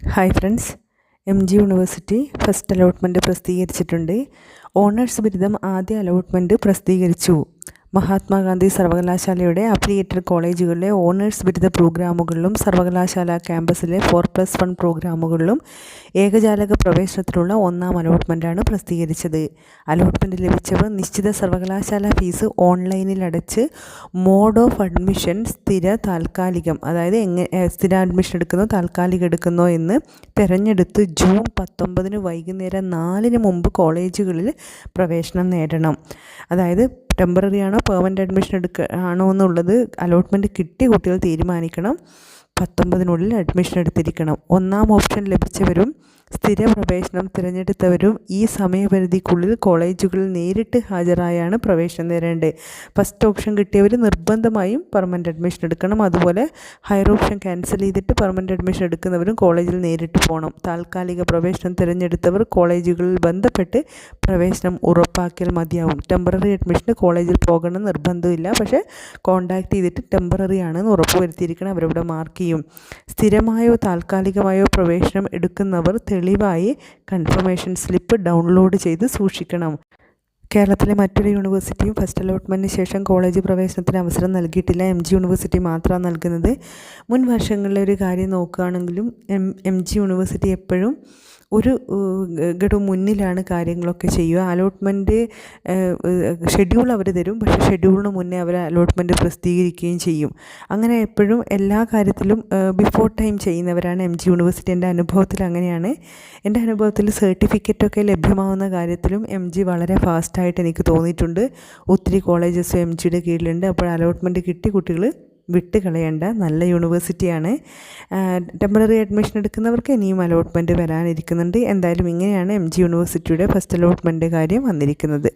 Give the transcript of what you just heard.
Hi friends, MG university first allotment പ്രസിദ്ധീകരിച്ചിട്ടുണ്ട്. Owners ബിരുദം ആദ്യ അലോട്ട്മെൻറ്റ് പ്രസിദ്ധീകരിച്ചു. മഹാത്മാഗാന്ധി സർവകലാശാലയുടെ അഫിലിയേറ്റഡ് കോളേജുകളിലെ ഓണേഴ്സ് ബിരുദ പ്രോഗ്രാമുകളിലും സർവകലാശാല ക്യാമ്പസിലെ 4+1 പ്രോഗ്രാമുകളിലും ഏകജാലക പ്രവേശനത്തിനുള്ള ഒന്നാം അലോട്ട്മെൻറ്റാണ് പ്രസിദ്ധീകരിച്ചത്. അലോട്ട്മെൻറ്റ് ലഭിച്ചവർ നിശ്ചിത സർവകലാശാല ഫീസ് ഓൺലൈനിൽ അടച്ച് മോഡ് ഓഫ് അഡ്മിഷൻ താൽക്കാലികം, അതായത് സ്ഥിര അഡ്മിഷൻ എടുക്കുന്നോ താൽക്കാലികം എടുക്കുന്നോ എന്ന് തിരഞ്ഞെടുത്ത് ജൂൺ 19 വൈകുന്നേരം 4 മുമ്പ് കോളേജുകളിൽ പ്രവേശനം നേടണം. അതായത് ടെമ്പററി ആണോ പെർമനൻ്റ് അഡ്മിഷൻ ആണോ എന്നുള്ളത് അലോട്ട്മെൻറ്റ് കിട്ടിയ കുട്ടികൾ തീരുമാനിക്കണം. 19 അഡ്മിഷൻ എടുത്തിരിക്കണം. ഒന്നാം ഓപ്ഷൻ ലഭിച്ചവരും സ്ഥിര പ്രവേശനം തിരഞ്ഞെടുത്തവരും ഈ സമയപരിധിക്കുള്ളിൽ കോളേജുകളിൽ നേരിട്ട് ഹാജരായാണ് പ്രവേശനം നേടേണ്ടത്. ഫസ്റ്റ് ഓപ്ഷൻ കിട്ടിയവർ നിർബന്ധമായും പെർമനൻ്റ് അഡ്മിഷൻ എടുക്കണം. അതുപോലെ ഹയർ ഓപ്ഷൻ ക്യാൻസൽ ചെയ്തിട്ട് പെർമനൻ്റ് അഡ്മിഷൻ എടുക്കുന്നവരും കോളേജിൽ നേരിട്ട് പോകണം. താൽക്കാലിക പ്രവേശനം തിരഞ്ഞെടുത്തവർ കോളേജുകളിൽ ബന്ധപ്പെട്ട് പ്രവേശനം ഉറപ്പാക്കിയാൽ മതിയാവും. ടെമ്പററി അഡ്മിഷന് കോളേജിൽ പോകണം നിർബന്ധമില്ല, പക്ഷേ കോൺടാക്റ്റ് ചെയ്തിട്ട് ടെമ്പററി ആണെന്ന് ഉറപ്പ് വരുത്തിയിരിക്കണം. അവരവിടെ മാർക്ക് ചെയ്യും. സ്ഥിരമായോ താൽക്കാലികമായോ പ്രവേശനം എടുക്കുന്നവർ തെളിവായി കൺഫർമേഷൻ സ്ലിപ്പ് ഡൗൺലോഡ് ചെയ്ത് സൂക്ഷിക്കണം. കേരളത്തിലെ മറ്റൊരു യൂണിവേഴ്സിറ്റിയും ഫസ്റ്റ് അലോട്ട്മെൻറ്റിന് ശേഷം കോളേജ് പ്രവേശനത്തിന് അവസരം നൽകിയിട്ടില്ല. MG യൂണിവേഴ്സിറ്റി മാത്രമാണ് നൽകുന്നത്. മുൻ വർഷങ്ങളിലെ ഒരു കാര്യം നോക്കുകയാണെങ്കിലും MG യൂണിവേഴ്സിറ്റി എപ്പോഴും ഒരു ഗഡു മുന്നിലാണ് കാര്യങ്ങളൊക്കെ ചെയ്യുക. അലോട്ട്മെൻറ്റ് ഷെഡ്യൂൾ അവർ തരും, പക്ഷേ ഷെഡ്യൂളിന് മുന്നേ അവർ അലോട്ട്മെൻറ്റ് പ്രസിദ്ധീകരിക്കുകയും ചെയ്യും. അങ്ങനെ എപ്പോഴും എല്ലാ കാര്യത്തിലും ബിഫോർ ടൈം ചെയ്യുന്നവരാണ് MG യൂണിവേഴ്സിറ്റി. എൻ്റെ അനുഭവത്തിൽ അങ്ങനെയാണ്. എൻ്റെ അനുഭവത്തിൽ സർട്ടിഫിക്കറ്റൊക്കെ ലഭ്യമാവുന്ന കാര്യത്തിലും MG വളരെ ഫാസ്റ്റായിട്ട് എനിക്ക് തോന്നിയിട്ടുണ്ട്. ഒത്തിരി കോളേജസ് MGയുടെ കീഴിലുണ്ട്. അപ്പോൾ അലോട്ട്മെൻറ്റ് കിട്ടി കുട്ടികൾ വിട്ട് കളയേണ്ട നല്ല യൂണിവേഴ്സിറ്റിയാണ്. ടെമ്പററി അഡ്മിഷൻ എടുക്കുന്നവർക്ക് ഇനിയും അലോട്ട്മെൻറ്റ് വരാനിരിക്കുന്നുണ്ട്. എന്തായാലും ഇങ്ങനെയാണ് MG യൂണിവേഴ്സിറ്റിയുടെ ഫസ്റ്റ് അലോട്ട്മെൻറ്റ് കാര്യം വന്നിരിക്കുന്നത്.